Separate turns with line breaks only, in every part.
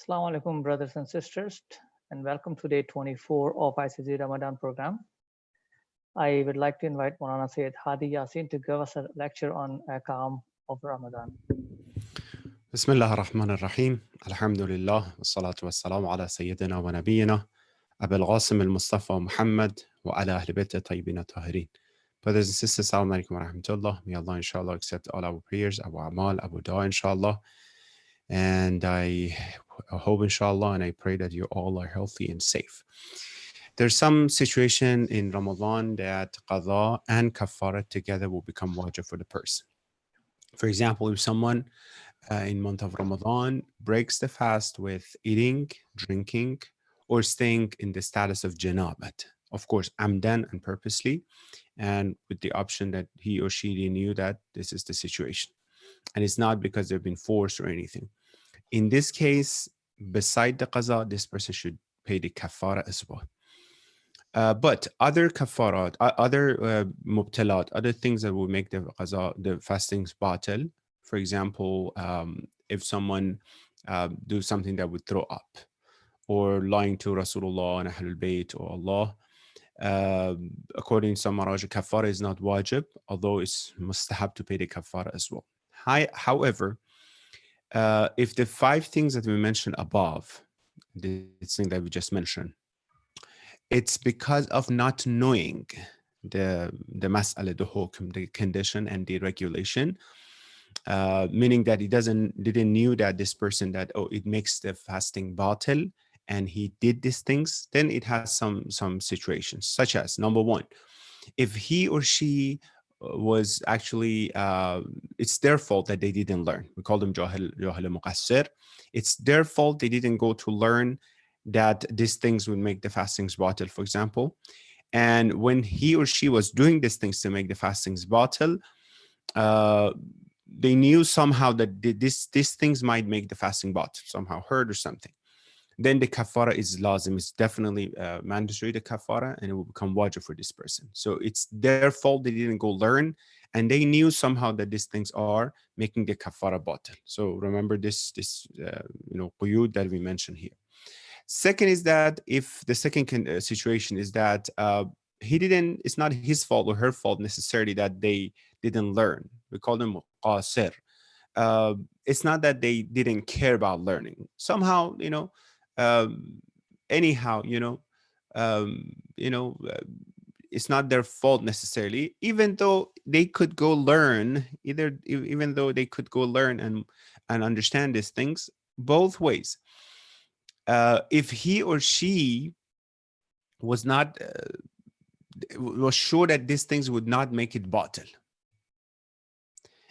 Assalamu alaikum, brothers and sisters, and welcome to day 24 of ICZ Ramadan program. I would like to invite Maulana Sayyid Hadi Yasin to give us a lecture on Ahkam of Ramadan.
بسم الله الرحمن الرحيم الحمد لله والصلاة والسلام على سيدنا ونبينا أبي القاسم المصطفى محمد وعلى أهل بيته الطيبين الطاهرين. Brothers and sisters, Assalamu alaikum wa rahmatullah. May Allah inshallah accept all our prayers, our amal, our dua inshallah. And I hope inshallah and I pray that you all are healthy and safe. There's some situation in Ramadan that qadha and kafara together will become wajib for the person. For example, if someone in month of Ramadan breaks the fast with eating, drinking, or staying in the status of janabat. Of course, amdan and purposely, and with the option that he or she knew that this is the situation. And it's not because they've been forced or anything. In this case, beside the qaza, this person should pay the kafara as well. But other kafarat, other mubtalat, other things that will make the qaza, the fastings batil. For example, if someone do something that would throw up, or lying to Rasulullah and Ahlul Bayt or Allah, according to some maraj, kafara is not wajib, although it's mustahab to pay the kafara as well. However, if the 5 things that we mentioned above, the thing that we just mentioned, it's because of not knowing the mas'ala, the hukm, the condition and the regulation, meaning that he didn't knew that this person that it makes the fasting batil, and he did these things, then it has some situations, such as number 1, if he or she was actually it's their fault that they didn't learn. We call them jahil muqassir. It's their fault they didn't go to learn that these things would make the fastings batil, for example. And when he or she was doing these things to make the fastings batil, they knew somehow that these things might make the fasting batil, somehow heard or something. Then the kafara is lazim. It's definitely mandatory, the kafara, and it will become wajib for this person. So it's their fault they didn't go learn, and they knew somehow that these things are making the kafara batil. So remember this quyud that we mentioned here. Second is that if the second situation is that it's not his fault or her fault necessarily that they didn't learn. We call them qasir. It's not that they didn't care about learning. Somehow, anyhow, it's not their fault necessarily, even though they could go learn, even though they could go learn and understand these things both ways. If he or she was not was sure that these things would not make it batil,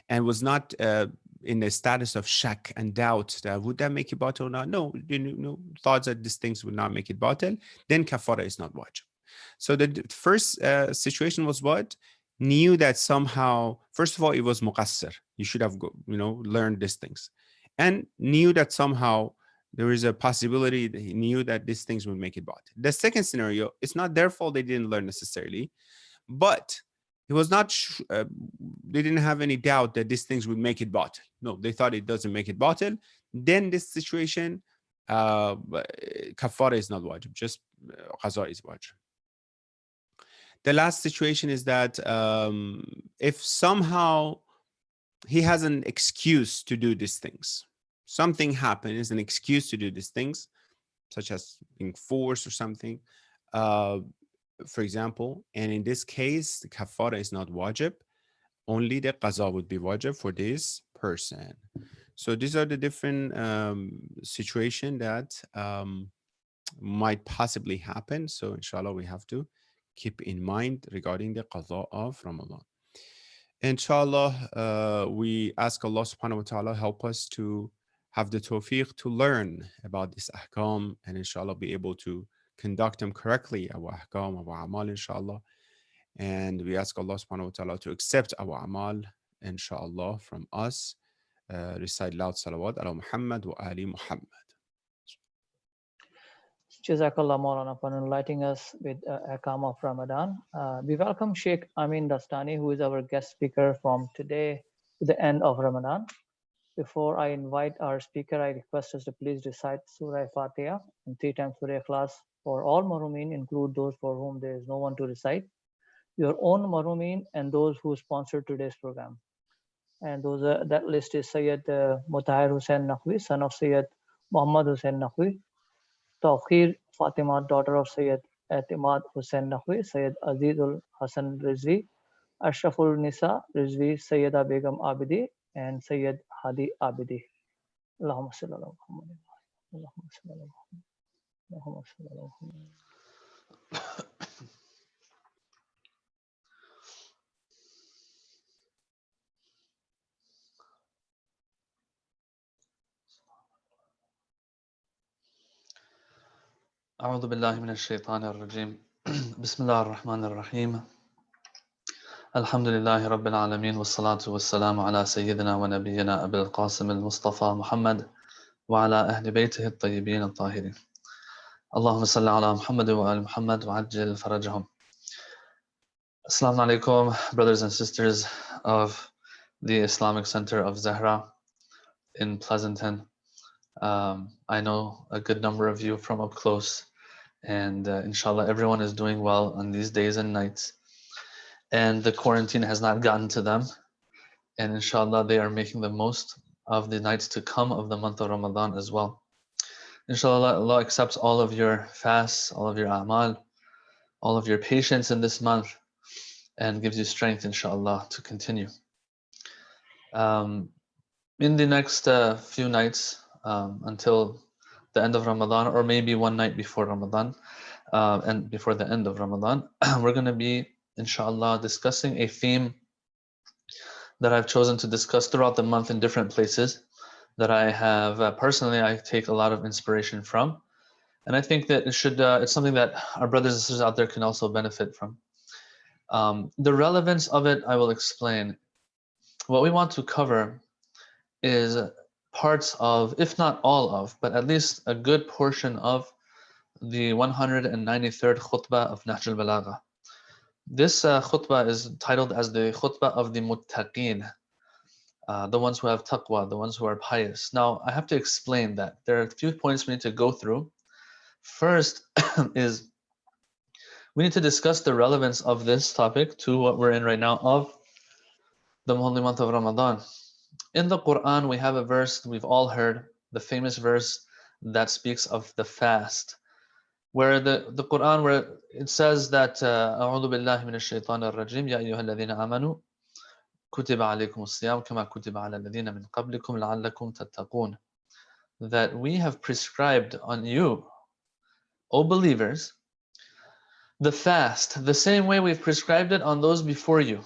and was not in a status of shak and doubt that would that make it batil or not? No, thoughts that these things would not make it batil, then kafara is not wajib. So the first situation was what? Knew that somehow, first of all, it was muqassir. You should have learned these things, and knew that somehow there is a possibility that he knew that these things would make it batil. The second scenario, it's not their fault they didn't learn necessarily, but it was not, they didn't have any doubt that these things would make it batil. No, they thought it doesn't make it batil. Then this situation, kafara is not wajib, just qaza is wajib. The last situation is that if somehow he has an excuse to do these things, something happened is an excuse to do these things, such as being forced or something, for example, and in this case, the kafara is not wajib, only the qaza would be wajib for this person. So these are the different situations that might possibly happen. So inshallah, we have to keep in mind regarding the qaza of Ramadan. Inshallah, we ask Allah subhanahu wa ta'ala help us to have the tawfiq to learn about this ahkam, and inshallah be able to conduct them correctly, our ahkam, our amal, inshallah. And we ask Allah subhanahu wa ta'ala to accept our amal, inshallah, from us. Recite loud salawat ala Muhammad wa ali Muhammad.
Jazakallah Maulana for enlightening us with Ahkam of Ramadan. We welcome Shaikh Amin Rastani, who is our guest speaker from today to the end of Ramadan. Before I invite our speaker, I request us to please recite Surah Fatiha and 3 times Surah Ikhlas for all Marumeen, include those for whom there is no one to recite, your own Marumeen, and those who sponsored today's program. And that list is Sayyid Mutahir Hussain Naqvi, son of Sayyid Muhammad Hussain Naqvi, Tawqir Fatima, daughter of Sayyid Etimad Hussain Naqvi, Sayyid Azizul Hassan Rizvi, Ashraful Nisa Rizvi, Sayyida Begum Abidi, and Sayyid Hadi Abidi. Allahumma salli ala Muhammad. Allahumma salli ala Muhammad. Allahumma salli ala Muhammad.
أعوذ بالله من الشيطان الرجيم بسم الله الرحمن الرحيم الحمد لله رب العالمين والصلاة والسلام على سيدنا ونبينا أبي القاسم المصطفى محمد وعلى أهل بيته الطيبين الطاهرين اللهم صل على محمد وآل محمد وعجل فرجهم. Assalamu alaikum, brothers and sisters of the Islamic Center of Zahra in Pleasanton. I know a good number of you from up close, and inshallah everyone is doing well on these days and nights, and the quarantine has not gotten to them, and inshallah they are making the most of the nights to come of the month of Ramadan as well. Inshallah Allah accepts all of your fasts, all of your a'mal, all of your patience in this month, and gives you strength inshallah to continue. In the next few nights until the end of Ramadan, or maybe one night before Ramadan, and before the end of Ramadan, we're going to be, inshallah, discussing a theme that I've chosen to discuss throughout the month in different places that I have personally, I take a lot of inspiration from. And I think that it's something that our brothers and sisters out there can also benefit from. The relevance of it, I will explain. What we want to cover is parts of, if not all of, but at least a good portion of the 193rd khutbah of Nahj al-Balagha. This khutbah is titled as the khutbah of the muttaqeen, the ones who have taqwa, the ones who are pious. Now, I have to explain that. There are a few points we need to go through. First is we need to discuss the relevance of this topic to what we're in right now of the holy month of Ramadan. In the Quran, we have a verse we've all heard, the famous verse that speaks of the fast, where the Quran, where it says that أعوذ بالله من الشيطان الرجيم يا أيها الذين آمنوا كتب عليكم الصيام كما كتب على الذين من قبلكم لعلكم تتقون, that we have prescribed on you, O believers, the fast the same way we've prescribed it on those before you,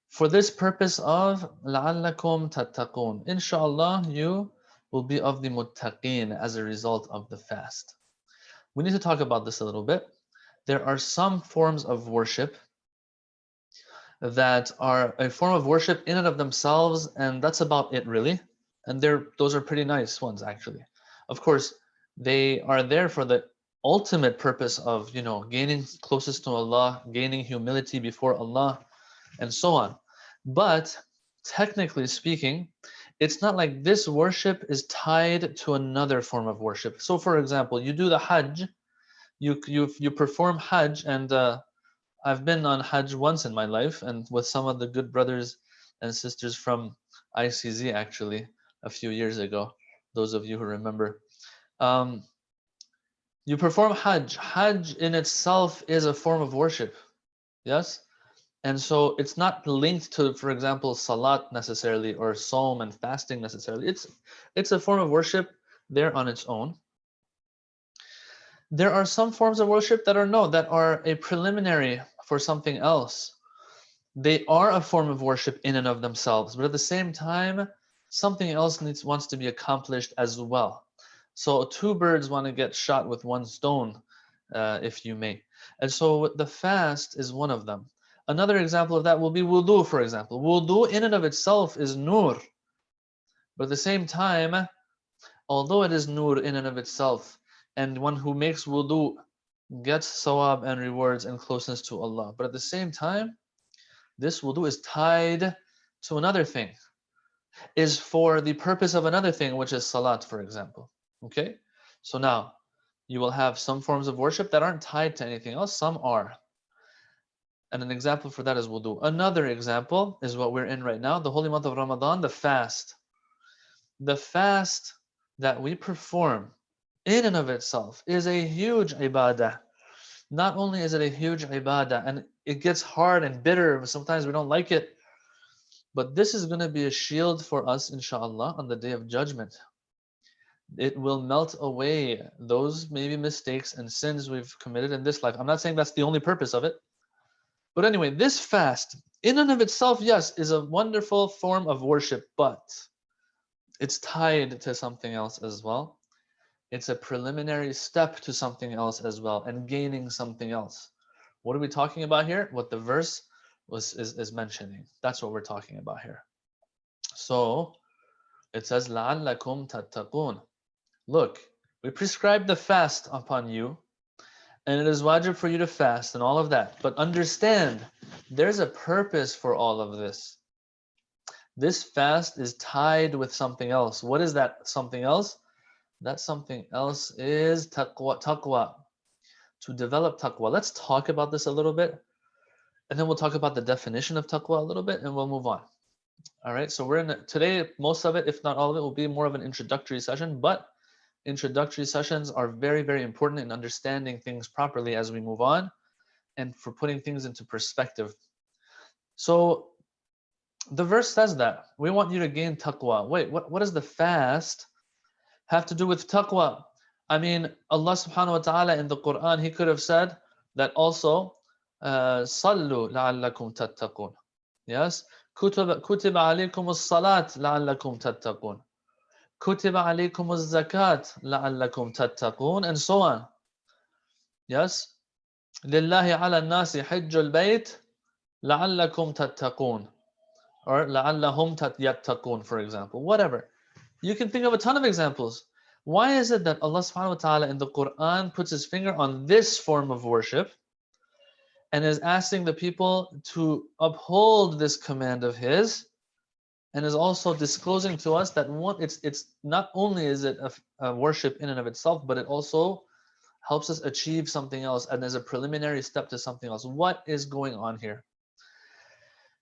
for this purpose of لعلكم تتقون, inshallah you will be of the muttaqeen as a result of the fast. We need to talk about this a little bit. There are some forms of worship that are a form of worship in and of themselves, and that's about it really. And those are pretty nice ones actually. Of course, they are there for the ultimate purpose of, gaining closest to Allah, gaining humility before Allah, and so on. But technically speaking, it's not like this worship is tied to another form of worship. So for example, you do the Hajj, you perform Hajj, and I've been on Hajj once in my life, and with some of the good brothers and sisters from ICZ actually a few years ago, those of you who remember. You perform Hajj. Hajj in itself is a form of worship, yes? And so it's not linked to, for example, Salat necessarily, or Psalm and fasting necessarily. It's a form of worship there on its own. There are some forms of worship that are a preliminary for something else. They are a form of worship in and of themselves, but at the same time, something else wants to be accomplished as well. So two birds want to get shot with one stone, if you may. And so the fast is one of them. Another example of that will be wudu, for example. Wudu in and of itself is nur. But at the same time, although it is nur in and of itself, and one who makes wudu gets sawab and rewards and closeness to Allah, but at the same time, this wudu is tied to another thing. is for the purpose of another thing, which is salat, for example. Okay? So now, you will have some forms of worship that aren't tied to anything else, some are. And an example for that is wudu. Another example is what we're in right now, the holy month of Ramadan, the fast. The fast that we perform in and of itself is a huge ibadah. Not only is it a huge ibadah, and it gets hard and bitter, sometimes we don't like it, but this is going to be a shield for us, inshallah, on the day of judgment. It will melt away those maybe mistakes and sins we've committed in this life. I'm not saying that's the only purpose of it. But anyway, this fast, in and of itself, yes, is a wonderful form of worship, but it's tied to something else as well. It's a preliminary step to something else as well, and gaining something else. What are we talking about here? What the verse is mentioning. That's what we're talking about here. So it says, لَعَلَّكُمْ تَتَّقُونَ. Look, we prescribed the fast upon you, and it is wajib for you to fast and all of that. But understand, there's a purpose for all of this. This fast is tied with something else. What is that something else? That something else is taqwa. To develop taqwa. Let's talk about this a little bit, and then we'll talk about the definition of taqwa a little bit, and we'll move on. All right, so today, most of it, if not all of it, will be more of an introductory session, but introductory sessions are very, very important in understanding things properly as we move on and for putting things into perspective. So the verse says that we want you to gain taqwa. Wait, what does the fast have to do with taqwa? I mean, Allah subhanahu wa ta'ala in the Quran, He could have said that also, Sallu la'allakum tattaqun. Yes? Kutiba alaykum as-salat la'allakum tattaqun. Kutiba alaykum az-zakat la'allakum tattaqun, and so on. Yes? Lillahi ala nasi hajjul bayt la'allakum tattaqun. Or la'allahum yattaqun, for example. Whatever. You can think of a ton of examples. Why is it that Allah subhanahu wa ta'ala in the Quran puts His finger on this form of worship and is asking the people to uphold this command of His, and is also disclosing to us that it's not only is it a worship in and of itself, but it also helps us achieve something else and is a preliminary step to something else. What is going on here?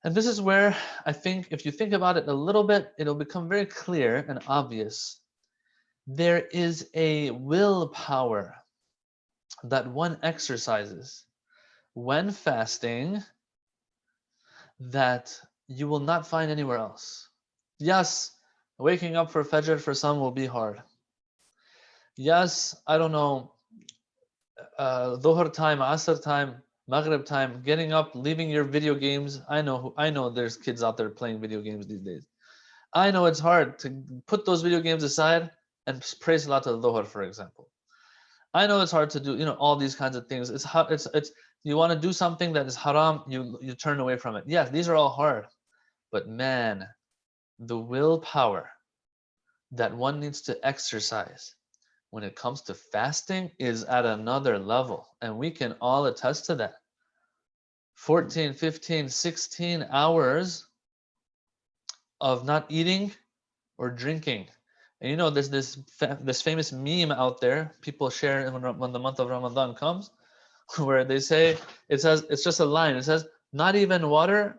And this is where I think if you think about it a little bit, it'll become very clear and obvious. There is a willpower that one exercises when fasting that you will not find anywhere else. Yes, waking up for Fajr for some will be hard. Yes, I don't know, Dhuhr time, Asr time, Maghrib time, getting up, leaving your video games. I know there's kids out there playing video games these days. I know it's hard to put those video games aside and pray Salat al-Dhuhr, for example. I know it's hard to do, all these kinds of things. It's you want to do something that is haram, you turn away from it. Yes, these are all hard. But man, the willpower that one needs to exercise when it comes to fasting is at another level. And we can all attest to that. 14, 15, 16 hours of not eating or drinking. And there's this famous meme out there people share when the month of Ramadan comes, where they say, it's just a line. It says, not even water, ?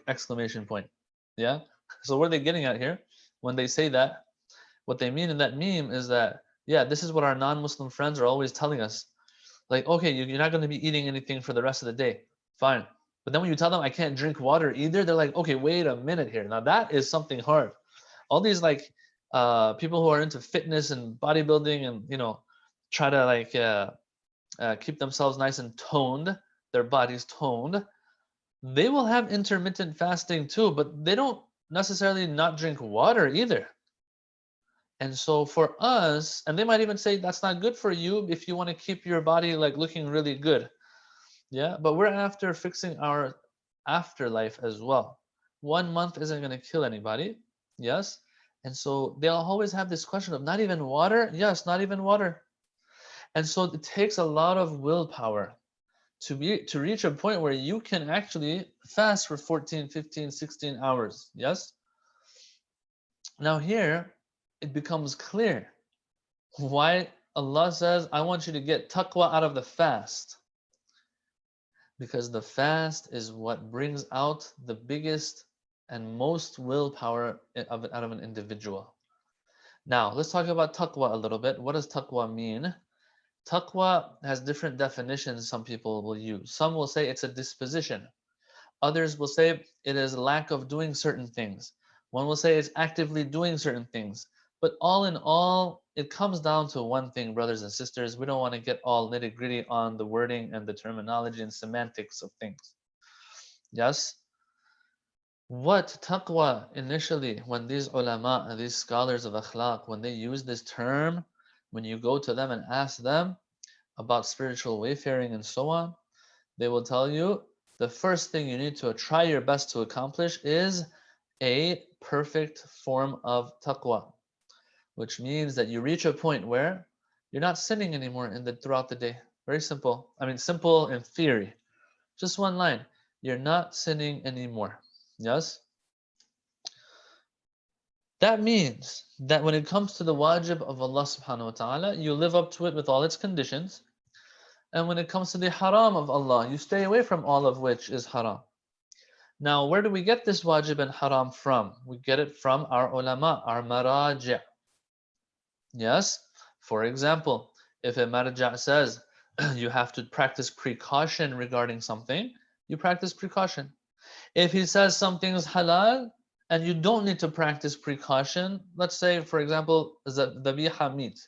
Exclamation point. Yeah? So what are they getting at here? When they say that, what they mean in that meme is that, yeah, this is what our non-Muslim friends are always telling us. Like, okay, you're not going to be eating anything for the rest of the day. Fine. But then when you tell them I can't drink water either, they're like, okay, wait a minute here. Now that is something hard. All these people who are into fitness and bodybuilding and, try to keep themselves nice and toned, their bodies toned, they will have intermittent fasting too, but they don't necessarily not drink water either. And so for us, and they might even say that's not good for you if you want to keep your body looking really good. Yeah, but we're after fixing our afterlife as well. 1 month isn't going to kill anybody. Yes. And so they'll always have this question of not even water. Yes, not even water. And so it takes a lot of willpower to reach a point where you can actually fast for 14, 15, 16 hours. Yes. Now here, it becomes clear why Allah says, I want you to get taqwa out of the fast. Because the fast is what brings out the biggest and most willpower out of an individual. Now, let's talk about taqwa a little bit. What does taqwa mean? Taqwa has different definitions some people will use. Some will say it's a disposition. Others will say it is lack of doing certain things. One will say it's actively doing certain things. But all in all, it comes down to one thing, brothers and sisters. We don't want to get all nitty-gritty on the wording and the terminology and semantics of things. Yes? What taqwa initially, when these ulama, these scholars of akhlaq, when they use this term, when you go to them and ask them about spiritual wayfaring and so on, they will tell you the first thing you need to try your best to accomplish is a perfect form of taqwa, which means that you reach a point where you're not sinning anymore throughout the day. Very simple. I mean, simple in theory. Just one line. You're not sinning anymore. Yes? That means that when it comes to the wajib of Allah subhanahu wa ta'ala, you live up to it with all its conditions. And when it comes to the haram of Allah, you stay away from all of which is haram. Now, where do we get this wajib and haram from? We get it from our ulama, our maraji'. Yes? For example, if a marja' says you have to practice precaution regarding something, you practice precaution. If he says something is halal and you don't need to practice precaution, let's say, for example, dhabiha meat.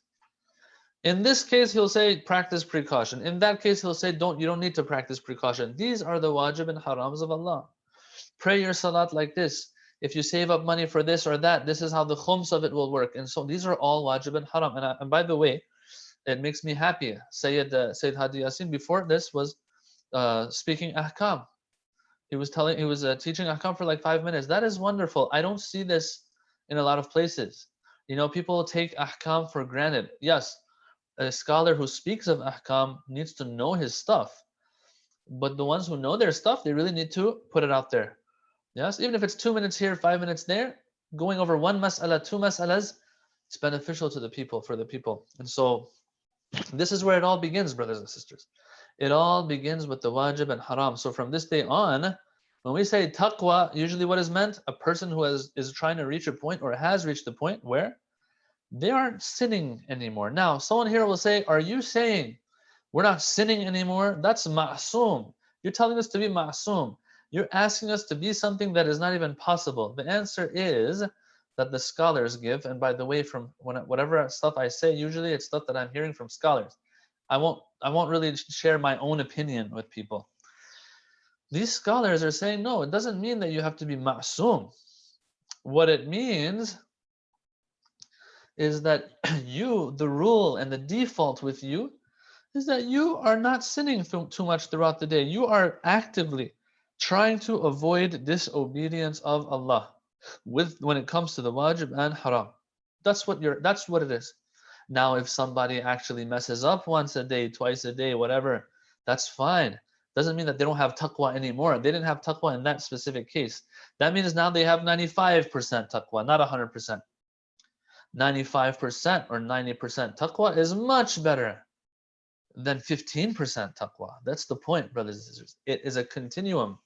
In this case, he'll say practice precaution. In that case, he'll say you don't need to practice precaution. These are the wajib and harams of Allah. Pray your salat like this. If you save up money for this or that, this is how the khums of it will work. And so these are all wajib and haram. And by the way, it makes me happy. Sayyid Hadi Yasin before this was speaking ahkam. He was teaching ahkam for like 5 minutes. That is wonderful. I don't see this in a lot of places. You know, people take ahkam for granted. Yes, a scholar who speaks of ahkam needs to know his stuff. But the ones who know their stuff, they really need to put it out there. Yes, even if it's 2 minutes here, 5 minutes there, going over one mas'ala, two mas'alas, it's beneficial to the people, for the people. And so this is where it all begins, brothers and sisters. It all begins with the wajib and haram. So from this day on, when we say taqwa, usually what is meant? A person who is trying to reach a point or has reached a point where they aren't sinning anymore. Now, someone here will say, are you saying we're not sinning anymore? That's ma'soom. You're telling us to be ma'soom. You're asking us to be something that is not even possible. The answer is that the scholars give, and by the way, from whatever stuff I say, usually it's stuff that I'm hearing from scholars. I won't really share my own opinion with people. These scholars are saying, no, it doesn't mean that you have to be ma'soom. What it means is that the rule and the default with you is that you are not sinning too much throughout the day. You are actively trying to avoid disobedience of Allah when it comes to the wajib and haram. That's what it is. Now, if somebody actually messes up once a day, twice a day, whatever, that's fine. Doesn't mean that they don't have taqwa anymore. They didn't have taqwa in that specific case. That means now they have 95% taqwa, not 100%. 95% or 90% taqwa is much better than 15% taqwa. That's the point, brothers and sisters. It is a continuum.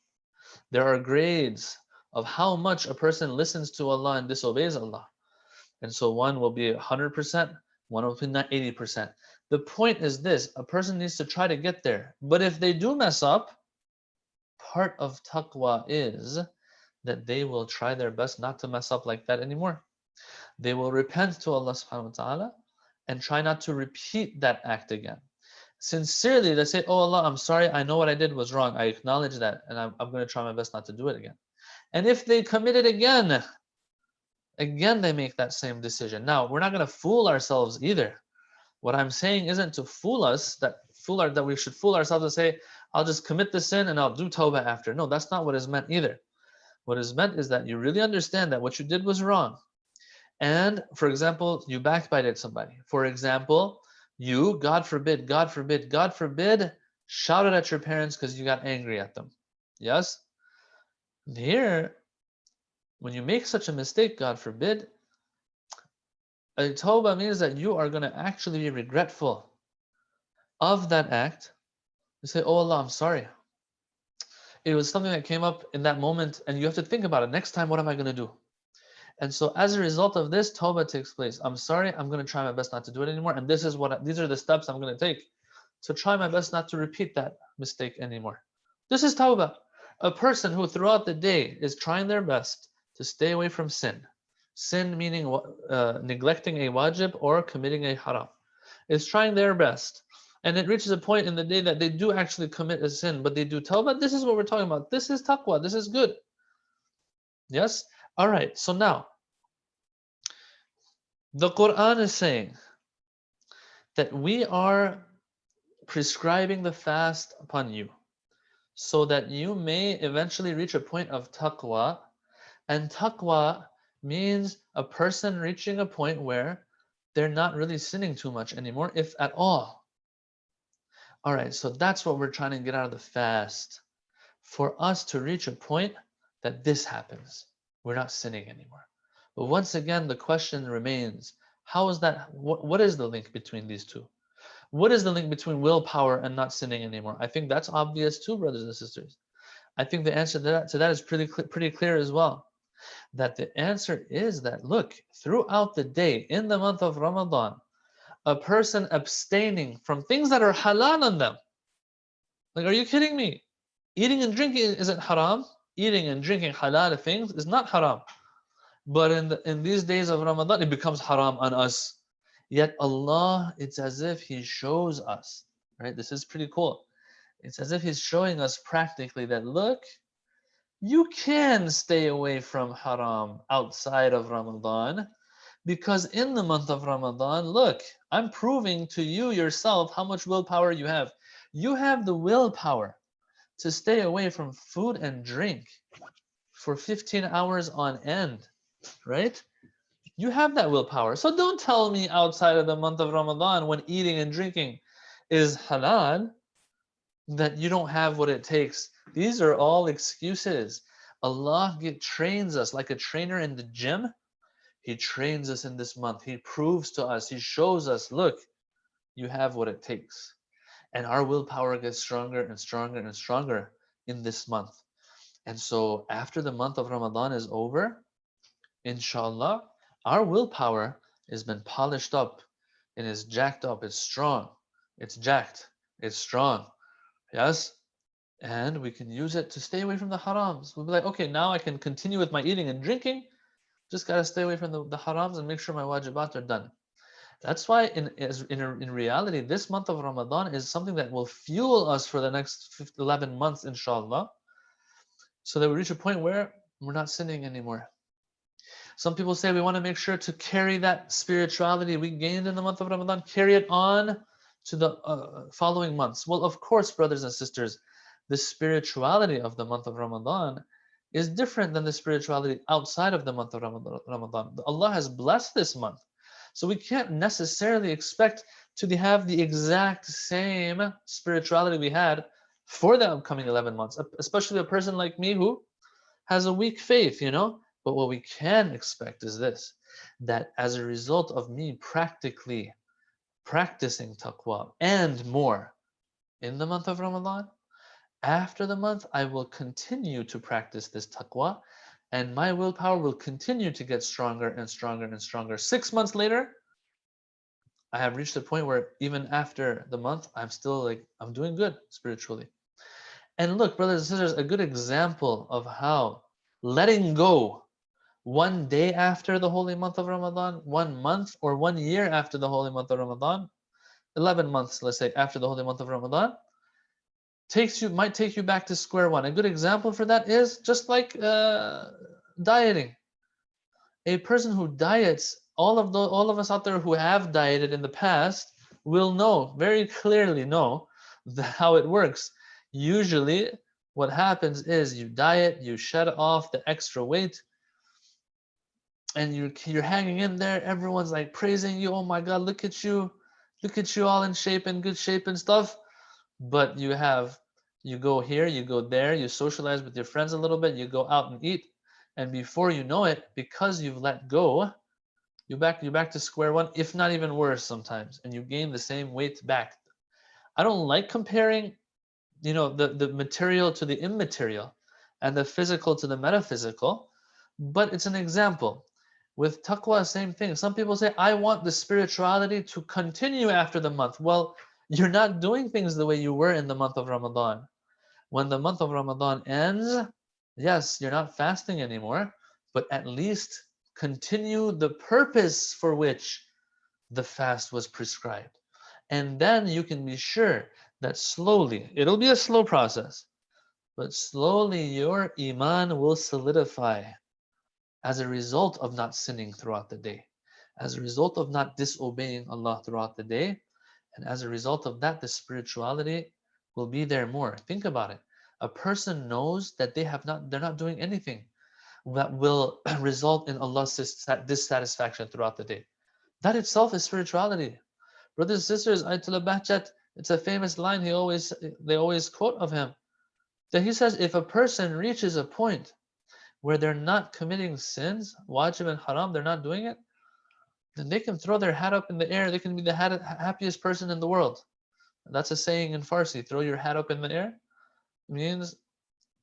There are grades of how much a person listens to Allah and disobeys Allah. And so one will be 100%, one will be not 80%. The point is this: a person needs to try to get there. But if they do mess up, part of taqwa is that they will try their best not to mess up like that anymore. They will repent to Allah subhanahu wa ta'ala and try not to repeat that act again. Sincerely, they say, oh Allah, I'm sorry, I know what I did was wrong. I acknowledge that, and I'm going to try my best not to do it again. And if they commit it again they make that same decision. Now, we're not going to fool ourselves either. What I'm saying isn't to fool us, that we should fool ourselves and say, I'll just commit the sin and I'll do tawbah after. No, that's not what is meant either. What is meant is that you really understand that what you did was wrong. And, for example, you backbited somebody. For example, you, God forbid, shouted at your parents because you got angry at them. Yes? Here, when you make such a mistake, God forbid, A tawbah means that you are going to actually be regretful of that act. You say, oh Allah, I'm sorry. It was something that came up in that moment, and you have to think about it. Next time, what am I going to do? And so as a result of this, tawbah takes place. I'm sorry, I'm going to try my best not to do it anymore. And these are the steps I'm going to take to try my best not to repeat that mistake anymore. This is tawbah. A person who throughout the day is trying their best to stay away from sin. Sin meaning neglecting a wajib or committing a haram. Is trying their best. And it reaches a point in the day that they do actually commit a sin, but they do tawbah. This is what we're talking about. This is taqwa. This is good. Yes? All right. So now, the Quran is saying that we are prescribing the fast upon you so that you may eventually reach a point of taqwa. And taqwa means a person reaching a point where they're not really sinning too much anymore, if at all. All right, so that's what we're trying to get out of the fast. For us to reach a point that this happens, we're not sinning anymore. But once again, the question remains, how is that? What is the link between these two? What is the link between willpower and not sinning anymore? I think that's obvious too, brothers and sisters. I think the answer to that is pretty clear as well. That the answer is that, look, throughout the day, in the month of Ramadan, a person abstaining from things that are halal on them. Like, are you kidding me? Eating and drinking isn't haram. Eating and drinking halal things is not haram. But in these days of Ramadan, it becomes haram on us. Yet Allah, it's as if He shows us, right? This is pretty cool. It's as if He's showing us practically that, look, you can stay away from haram outside of Ramadan, because in the month of Ramadan, look, I'm proving to you yourself how much willpower you have. You have the willpower to stay away from food and drink for 15 hours on end, right? You have that willpower. So don't tell me outside of the month of Ramadan, when eating and drinking is halal, that you don't have what it takes. These are all excuses. Allah trains us like a trainer in the gym. He trains us in this month. He proves to us, He shows us, look, you have what it takes. And our willpower gets stronger and stronger and stronger in this month. And so after the month of Ramadan is over, inshallah, our willpower has been polished up and is jacked up. It's strong. It's jacked. It's strong. Yes? And we can use it to stay away from the harams. We'll be like, okay, now I can continue with my eating and drinking. Just got to stay away from the harams and make sure my wajibat are done. That's why in reality, this month of Ramadan is something that will fuel us for the next 11 months, inshallah, so that we reach a point where we're not sinning anymore. Some people say we want to make sure to carry that spirituality we gained in the month of Ramadan, carry it on to the following months. Well, of course, brothers and sisters, the spirituality of the month of Ramadan is different than the spirituality outside of the month of Ramadan. Allah has blessed this month. So we can't necessarily expect to have the exact same spirituality we had for the upcoming 11 months, especially a person like me who has a weak faith, But what we can expect is this, that as a result of me practically practicing taqwa and more in the month of Ramadan, after the month, I will continue to practice this taqwa, and my willpower will continue to get stronger and stronger and stronger. 6 months later, I have reached a point where even after the month, I'm still I'm doing good spiritually. And look, brothers and sisters, a good example of how letting go one day after the holy month of Ramadan, 1 month or 1 year after the holy month of Ramadan, 11 months, let's say, after the holy month of Ramadan, might take you back to square one. A good example for that is just like dieting. A person who diets, all of us out there who have dieted in the past will very clearly know how it works. Usually, what happens is you diet, you shed off the extra weight, and you're hanging in there. Everyone's like praising you. Oh my God, look at you all in shape and good shape and stuff. But you go here, you go there, you socialize with your friends a little bit, you go out and eat, and before you know it, because you've let go, you're back to square one, if not even worse sometimes, and you gain the same weight back. I don't like comparing, the material to the immaterial and the physical to the metaphysical, but it's an example. With taqwa, same thing. Some people say, I want the spirituality to continue after the month. Well, you're not doing things the way you were in the month of Ramadan. When the month of Ramadan ends, yes, you're not fasting anymore, but at least continue the purpose for which the fast was prescribed. And then you can be sure that slowly, it'll be a slow process, but slowly your iman will solidify as a result of not sinning throughout the day, as a result of not disobeying Allah throughout the day, and as a result of that, the spirituality will be there more. Think about it. A person knows that they're not doing anything that will result in Allah's dissatisfaction throughout the day. That itself is spirituality. Brothers and sisters, Ayatollah Bahjat, it's a famous line they always quote of him, that he says, if a person reaches a point where they're not committing sins, wajib and haram, they're not doing it, then they can throw their hat up in the air. They can be the happiest person in the world. That's a saying in Farsi, throw your hat up in the air. It means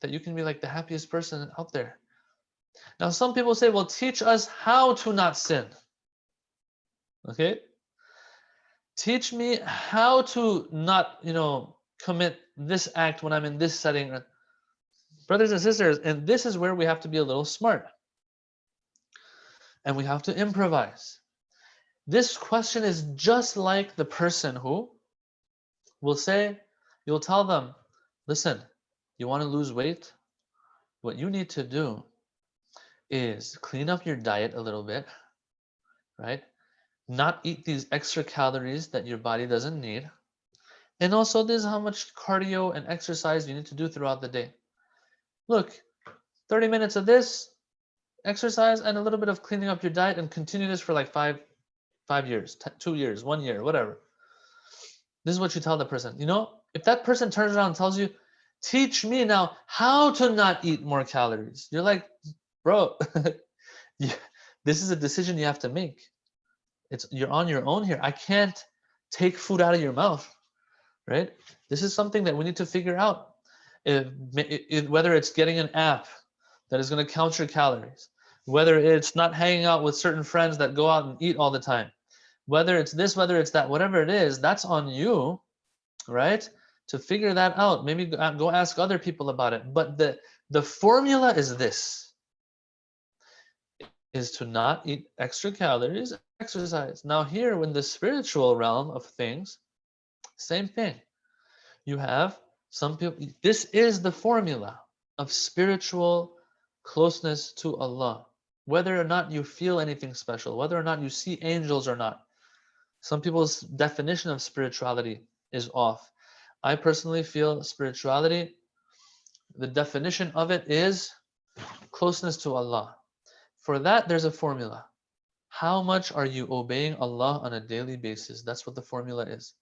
that you can be like the happiest person out there. Now, some people say, well, teach us how to not sin. Okay? Teach me how to not, commit this act when I'm in this setting. Brothers and sisters, and this is where we have to be a little smart. And we have to improvise. This question is just like the person who will say, you'll tell them, listen, you want to lose weight? What you need to do is clean up your diet a little bit, right? Not eat these extra calories that your body doesn't need. And also, this is how much cardio and exercise you need to do throughout the day. Look, 30 minutes of this exercise and a little bit of cleaning up your diet, and continue this for like 5 years, 2 years, 1 year, whatever. This is what you tell the person. If that person turns around and tells you, teach me now how to not eat more calories, you're like, bro, this is a decision you have to make. You're on your own here. I can't take food out of your mouth, right? This is something that we need to figure out. Whether it's getting an app that is going to count your calories, whether it's not hanging out with certain friends that go out and eat all the time, whether it's this, whether it's that, whatever it is, that's on you, right? To figure that out. Maybe go ask other people about it. But the formula is this, is to not eat extra calories, exercise. Now here, in the spiritual realm of things, same thing. You have some people, this is the formula of spiritual closeness to Allah. Whether or not you feel anything special, whether or not you see angels or not. Some people's definition of spirituality is off. I personally feel spirituality, the definition of it is closeness to Allah. For that, there's a formula. How much are you obeying Allah on a daily basis? That's what the formula is.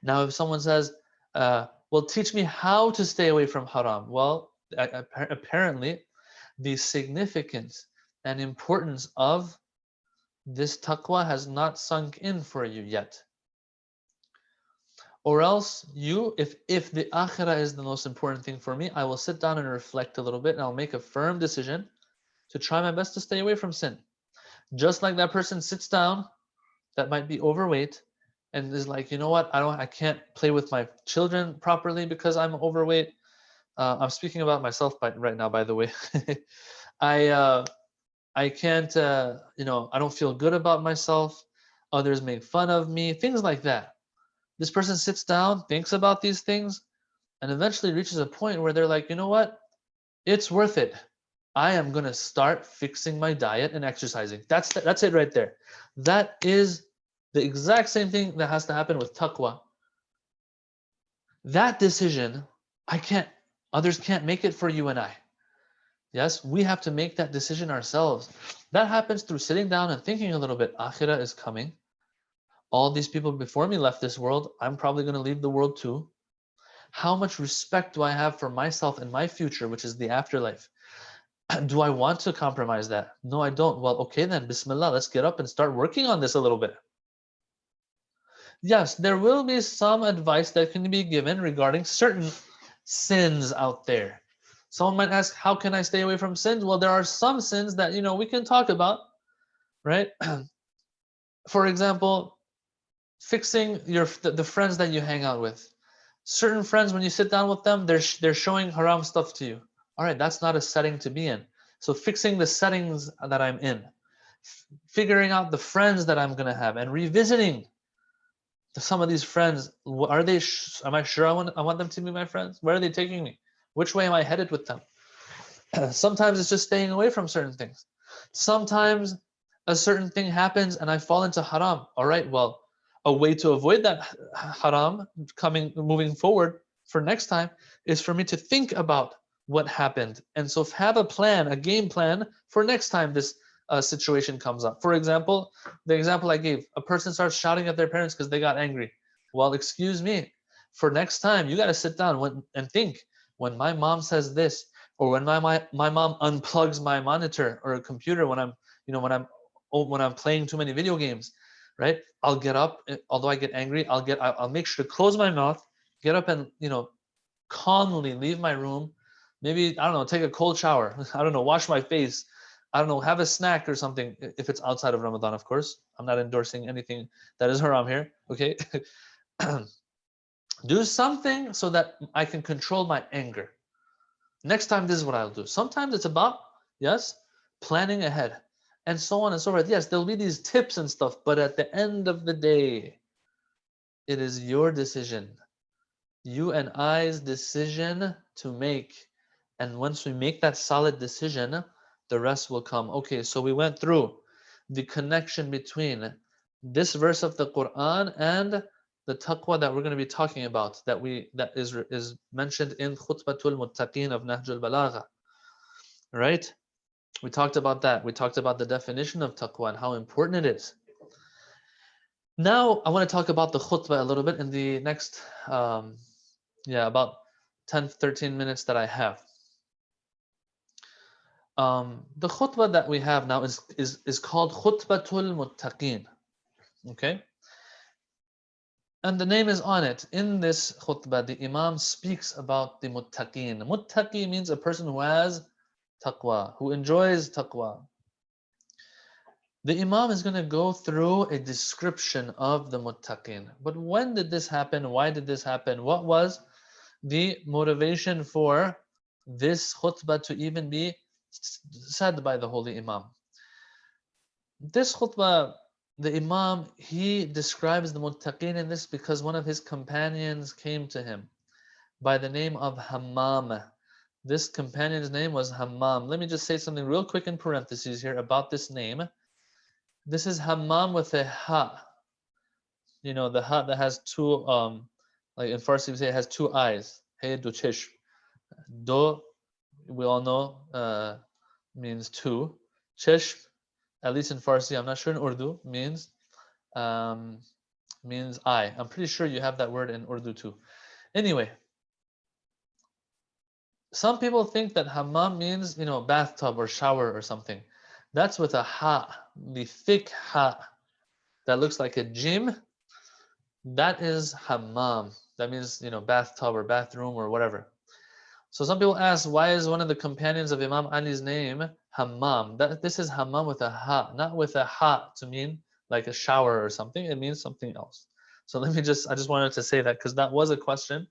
Now, if someone says, well, teach me how to stay away from haram. Well, apparently, the significance and importance of this taqwa has not sunk in for you yet. Or else if the akhirah is the most important thing for me, I will sit down and reflect a little bit, and I'll make a firm decision to try my best to stay away from sin. Just like that person sits down that might be overweight and is like, you know what, I can't play with my children properly because I'm overweight. I'm speaking about myself right now, by the way. I can't, I don't feel good about myself. Others make fun of me, things like that. This person sits down, thinks about these things, and eventually reaches a point where they're like, you know what? It's worth it. I am going to start fixing my diet and exercising. That's it right there. That is the exact same thing that has to happen with taqwa. That decision, others can't make it for you and I. Yes, we have to make that decision ourselves. That happens through sitting down and thinking a little bit. Akhirah is coming. All these people before me left this world. I'm probably going to leave the world too. How much respect do I have for myself and my future, which is the afterlife? Do I want to compromise that? No, I don't. Well, okay then, Bismillah, let's get up and start working on this a little bit. Yes, there will be some advice that can be given regarding certain sins out there. Someone might ask, how can I stay away from sins? Well, there are some sins that, we can talk about, right? For example, fixing the friends that you hang out with. Certain friends, when you sit down with them, they're showing haram stuff to you. All right, that's not a setting to be in. So fixing the settings that I'm in, figuring out the friends that I'm gonna have, and revisiting some of these friends. Are they? Am I sure I want them to be my friends? Where are they taking me? Which way am I headed with them? Sometimes it's just staying away from certain things. Sometimes a certain thing happens and I fall into haram. All right, well, a way to avoid that haram moving forward for next time is for me to think about what happened. And so have a plan, a game plan for next time this situation comes up. For example, the example I gave, a person starts shouting at their parents because they got angry. Well, excuse me, for next time, you got to sit down and think, when my mom says this, or when my mom unplugs my monitor or a computer when I'm playing too many video games, right? I'll get up, although I get angry, I'll make sure to close my mouth, get up and calmly leave my room. Maybe, I don't know, take a cold shower. I don't know, wash my face. I don't know, have a snack or something if it's outside of Ramadan, of course. I'm not endorsing anything that is haram here, okay? Do something so that I can control my anger. Next time, this is what I'll do. Sometimes it's about, yes, planning ahead and so on and so forth. Yes, there'll be these tips and stuff, but at the end of the day, it is your decision. You and I's decision to make. And once we make that solid decision, the rest will come. Okay, so we went through the connection between this verse of the Quran and the taqwa that we're going to be talking about, that is mentioned in Khutbatul Muttaqeen of Nahjul Balagha. Right? We talked about that. We talked about the definition of taqwa and how important it is. Now I want to talk about the khutbah a little bit in the next about 10-13 minutes that I have. The khutbah that we have now is called Khutbatul Muttaqeen. Okay? And the name is on it. In this khutbah, the Imam speaks about the muttaqeen. Muttaqi means a person who has taqwa, who enjoys taqwa. The Imam is going to go through a description of the muttaqeen. But when did this happen? Why did this happen? What was the motivation for this khutbah to even be said by the Holy Imam? This khutbah, the Imam, he describes the muttaqeen in this because one of his companions came to him by the name of Hammam. This companion's name was Hammam. Let me just say something real quick in parentheses here about this name. This is Hammam with a ha. The ha that has two, like in Farsi we say it has two eyes. Hey do chish. Do, we all know, means two. Chish, at least in Farsi, I'm not sure in Urdu, means eye. I'm pretty sure you have that word in Urdu too. Anyway, some people think that hammam means, bathtub or shower or something. That's with a ha, the thick ha that looks like a jim. That is hammam. That means, bathtub or bathroom or whatever. So some people ask, why is one of the companions of Imam Ali's name Hammam? This is Hammam with a ha, not with a ha to mean like a shower or something. It means something else. So I just wanted to say that because that was a question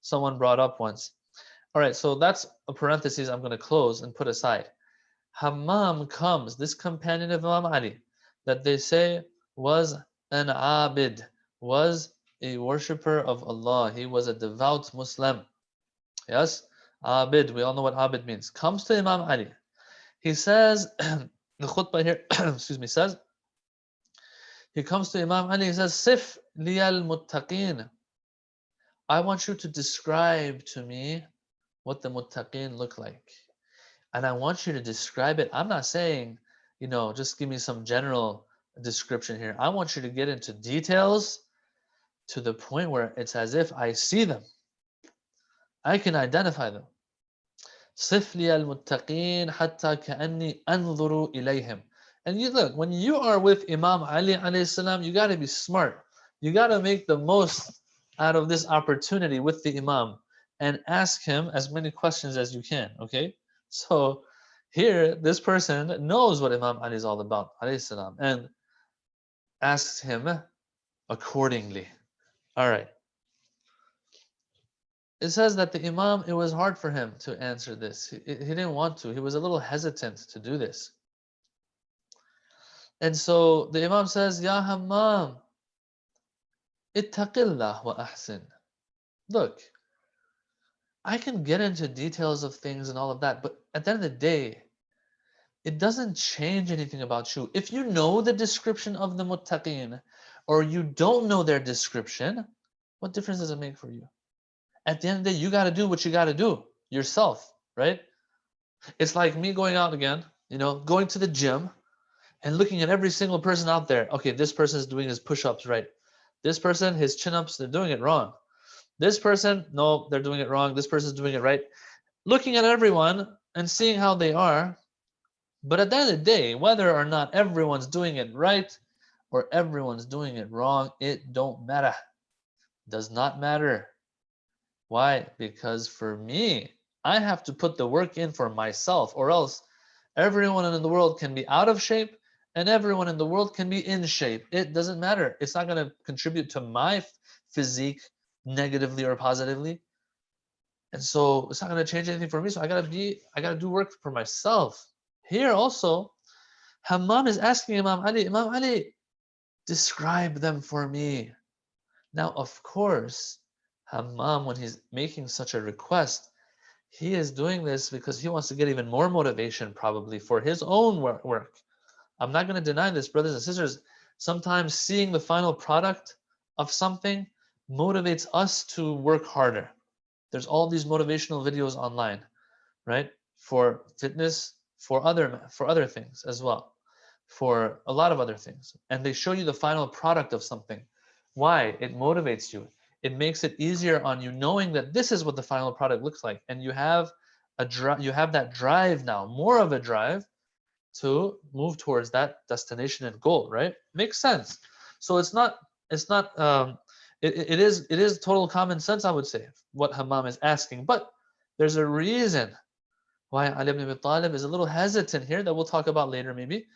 someone brought up once. All right, so that's a parenthesis I'm going to close and put aside. Hammam comes, this companion of Imam Ali, that they say was an abid, was a worshipper of Allah. He was a devout Muslim. Yes? Abid, we all know what abid means. Comes to Imam Ali. He says, the khutbah here, excuse me, says, he comes to Imam Ali, he says, Sif liyal muttaqeen. I want you to describe to me what the muttaqeen look like. And I want you to describe it. I'm not saying, just give me some general description here. I want you to get into details to the point where it's as if I see them. I can identify them. صف لي المتقين حتى كأني أنظر إليهم. And you look, when you are with Imam Ali alayhi salam, you got to be smart. You got to make the most out of this opportunity with the Imam and ask him as many questions as you can, okay? So here, this person knows what Imam Ali is all about, alayhi salam, and asks him accordingly. All right. It says that the Imam, it was hard for him to answer this. He didn't want to. He was a little hesitant to do this. And so the Imam says, Ya Hammam, ittaqillah wa ahsin. Look, I can get into details of things and all of that, but at the end of the day, it doesn't change anything about you. If you know the description of the muttaqin, or you don't know their description, what difference does it make for you? At the end of the day, you got to do what you got to do yourself, right? It's like me going out again, going to the gym and looking at every single person out there. Okay, this person is doing his push-ups right. This person, his chin-ups, they're doing it wrong. This person, no, they're doing it wrong. This person's doing it right. Looking at everyone and seeing how they are. But at the end of the day, whether or not everyone's doing it right or everyone's doing it wrong, it don't matter. Does not matter. Why? Because for me, I have to put the work in for myself, or else everyone in the world can be out of shape and everyone in the world can be in shape. It doesn't matter. It's not going to contribute to my physique negatively or positively. And so it's not going to change anything for me. So I got to do work for myself. Here also, Hammam is asking Imam Ali, describe them for me. Now, of course, Hammam, when he's making such a request, he is doing this because he wants to get even more motivation probably for his own work. I'm not going to deny this, brothers and sisters. Sometimes seeing the final product of something motivates us to work harder. There's all these motivational videos online, right? For fitness, for other things as well, for a lot of other things. And they show you the final product of something. Why? It motivates you. It makes it easier on you knowing that this is what the final product looks like. And you have that drive now, more of a drive to move towards that destination and goal, right? Makes sense. So it is total common sense, I would say, what Hammam is asking. But there's a reason why Ali ibn Abi Talib is a little hesitant here that we'll talk about later maybe,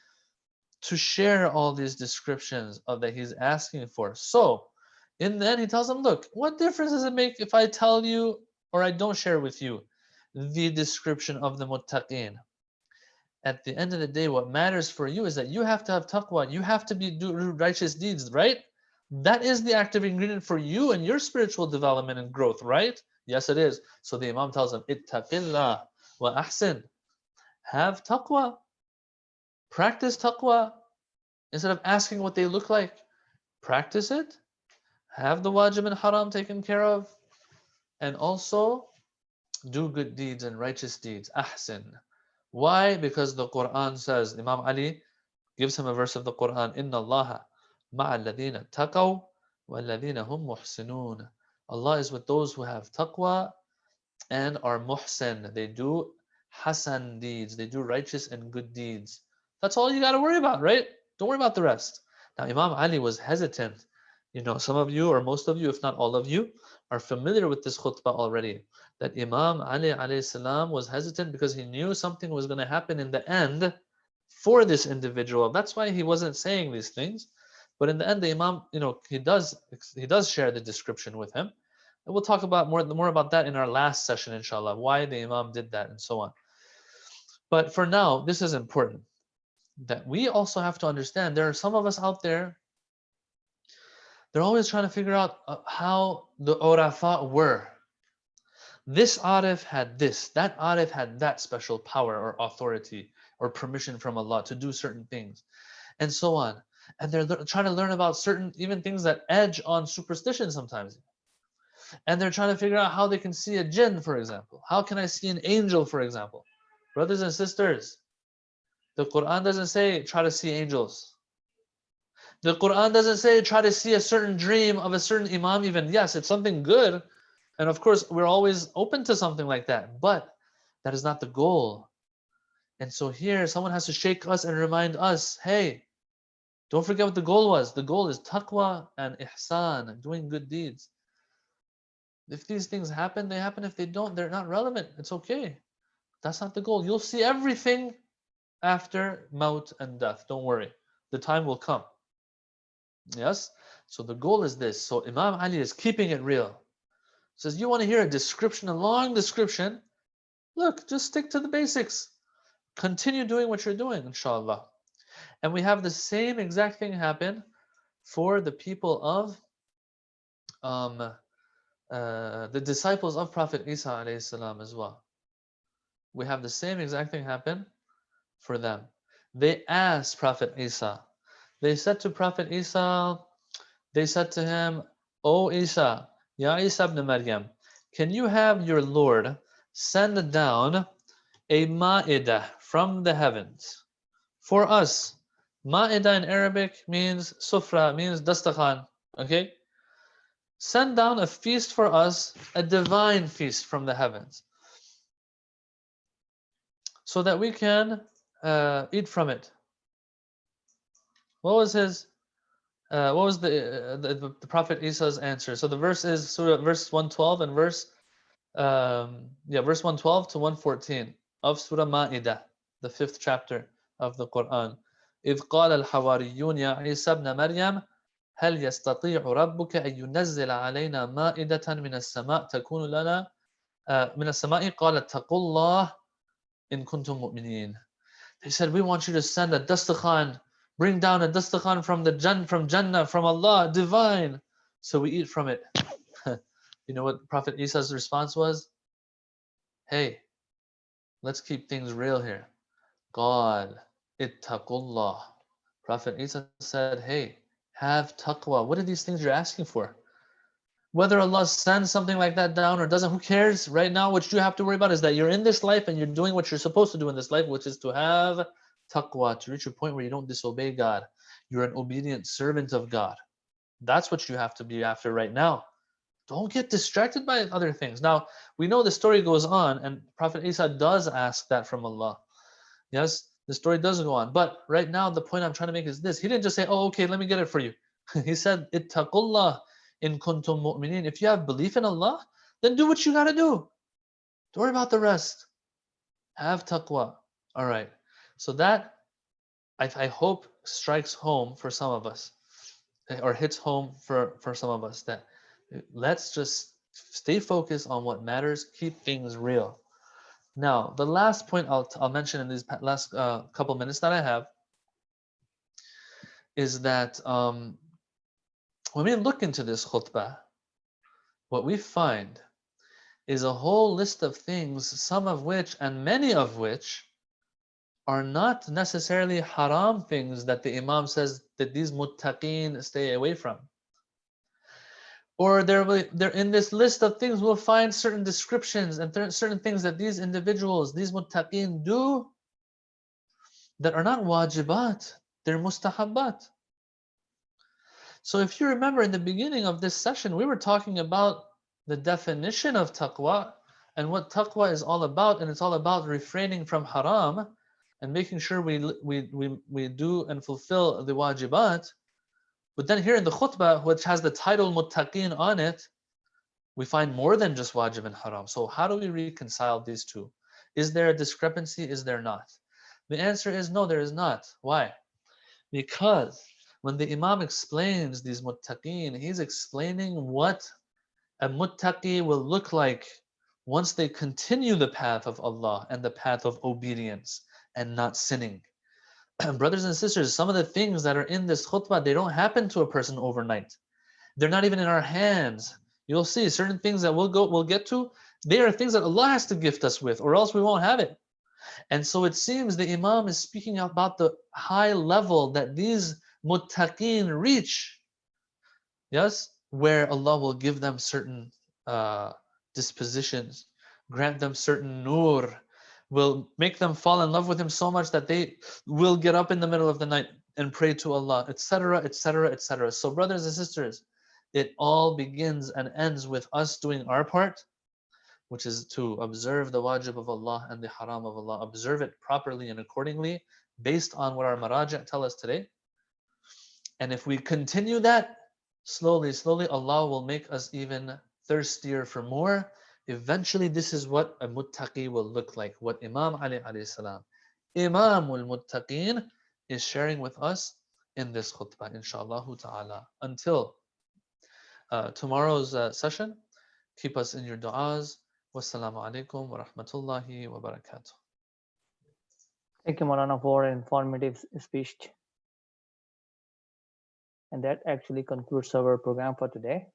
to share all these descriptions of that he's asking for. So in the end, he tells them, look, what difference does it make if I tell you or I don't share with you the description of the muttaqin? At the end of the day, what matters for you is that you have to have taqwa. You have to do righteous deeds, right? That is the active ingredient for you and your spiritual development and growth, right? Yes, it is. So the Imam tells them, ittaqillah wa ahsin. Have taqwa. Practice taqwa. Instead of asking what they look like, practice it. Have the wajib and haram taken care of. And also do good deeds and righteous deeds. Ahsin. Why? Because the Quran says, Imam Ali gives him a verse of the Quran, Inna Allaha ma'a alladhina taqaw wa alladhina hum muhsinun. Allah is with those who have taqwa and are muhsin. They do hasan deeds. They do righteous and good deeds. That's all you got to worry about, right? Don't worry about the rest. Now, Imam Ali was hesitant. Some of you, or most of you, if not all of you, are familiar with this khutbah already. That Imam Ali alayhi salam was hesitant because he knew something was going to happen in the end for this individual. That's why he wasn't saying these things. But in the end, the Imam, he does share the description with him. And we'll talk about more about that in our last session, inshallah, why the Imam did that and so on. But for now, this is important, that we also have to understand there are some of us out there, they're always trying to figure out how the Urafa were. This Arif had this, that Arif had that special power or authority or permission from Allah to do certain things, and so on. And they're trying to learn about certain even things that edge on superstition sometimes. And they're trying to figure out how they can see a jinn, for example. How can I see an angel, for example? Brothers and sisters, the Quran doesn't say try to see angels. The Quran doesn't say try to see a certain dream of a certain imam even. Yes, it's something good. And of course, we're always open to something like that. But That is not the goal. And so here, someone has to shake us and remind us, hey, don't forget what the goal was. The goal is taqwa and ihsan, and doing good deeds. If these things happen, they happen. If they don't, they're not relevant. It's okay. That's not the goal. You'll see everything after maut and death. Don't worry. The time will come. Yes? So the goal is this. So Imam Ali is keeping it real. Says, you want to hear a description, a long description? Look, just stick to the basics. Continue doing what you're doing, inshallah. And we have the same exact thing happen for the people of the disciples of Prophet Isa alayhi salam as well. We have the same exact thing happen for them. They asked Prophet Isa. They said to Prophet Isa, they said to him, O Isa, Ya Isa ibn Maryam, can you have your Lord send down a ma'idah from the heavens for us? Ma'idah in Arabic means sufra, means dastakhan. Okay? Send down a feast for us, a divine feast from the heavens, so that we can eat from it. What was his? What was the Prophet Isa's answer? So the verse is verse 112 and verse 112 to 114 of Surah Ma'idah, the 5th chapter of the Quran. إذ قال الحواريون يا عيسى ابن مريم هل يستطيع ربك أن ينزل علينا مائدة من السماء تكون لنا من السماء قال اتقوا الله إن كنتم مؤمنين. They said, we want you to send a dastakhan, bring down a dastakhan from Jannah, from Allah, divine, so we eat from it. You know what Prophet Isa's response was? Hey, let's keep things real here. God, ittaqullah. Prophet Isa said, hey, have taqwa. What are these things you're asking for? Whether Allah sends something like that down or doesn't, who cares? Right now, what you have to worry about is that you're in this life and you're doing what you're supposed to do in this life, which is to have taqwa, to reach a point where you don't disobey God. You're an obedient servant of God. That's what you have to be after right now. Don't get distracted by other things. Now, we know the story goes on, and Prophet Isa does ask that from Allah. Yes, the story does go on. But right now, the point I'm trying to make is this. He didn't just say, oh, okay, let me get it for you. He said, ittaqullah in kuntum mu'minin. If you have belief in Allah, then do what you got to do. Don't worry about the rest. Have taqwa. All right. So that, I hope, strikes home for some of us, or hits home for some of us, that let's just stay focused on what matters, keep things real. Now, the last point I'll mention in these last couple minutes that I have is that when we look into this khutbah, what we find is a whole list of things, some of which and many of which are not necessarily haram things that the Imam says that these muttaqeen stay away from. Or they're in this list of things, we'll find certain descriptions and certain things that these individuals, these muttaqeen do that are not wajibat, they're mustahabbat. So if you remember in the beginning of this session, we were talking about the definition of taqwa and what taqwa is all about, and it's all about refraining from haram and making sure we do and fulfill the wajibat. But then here in the khutbah, which has the title muttaqeen on it, we find more than just wajib and haram. So how do we reconcile these two? Is there a discrepancy? Is there not? The answer is no, there is not. Why? Because when the Imam explains these muttaqeen, he's explaining what a muttaqi will look like once they continue the path of Allah and the path of obedience and not sinning. Brothers and sisters, some of the things that are in this khutbah, they don't happen to a person overnight. They're not even in our hands. You'll see certain things that we'll get to, they are things that Allah has to gift us with, or else we won't have it. And so it seems the Imam is speaking about the high level that these muttaqeen reach. Yes, where Allah will give them certain dispositions, grant them certain nur, will make them fall in love with Him so much that they will get up in the middle of the night and pray to Allah, etc., etc., etc. So brothers and sisters, it all begins and ends with us doing our part, which is to observe the wajib of Allah and the haram of Allah, observe it properly and accordingly based on what our maraja tell us today. And if we continue that, slowly, slowly, Allah will make us even thirstier for more. Eventually, this is what a muttaqi will look like, what Imam Ali alayhi salam, Imamul Muttaqeen, is sharing with us in this khutbah, inshallah ta'ala. Until tomorrow's session, keep us in your du'as. Wassalamu alaikum wa rahmatullahi wa barakatuh.
Thank you, Maulana, for an informative speech. And that actually concludes our program for today.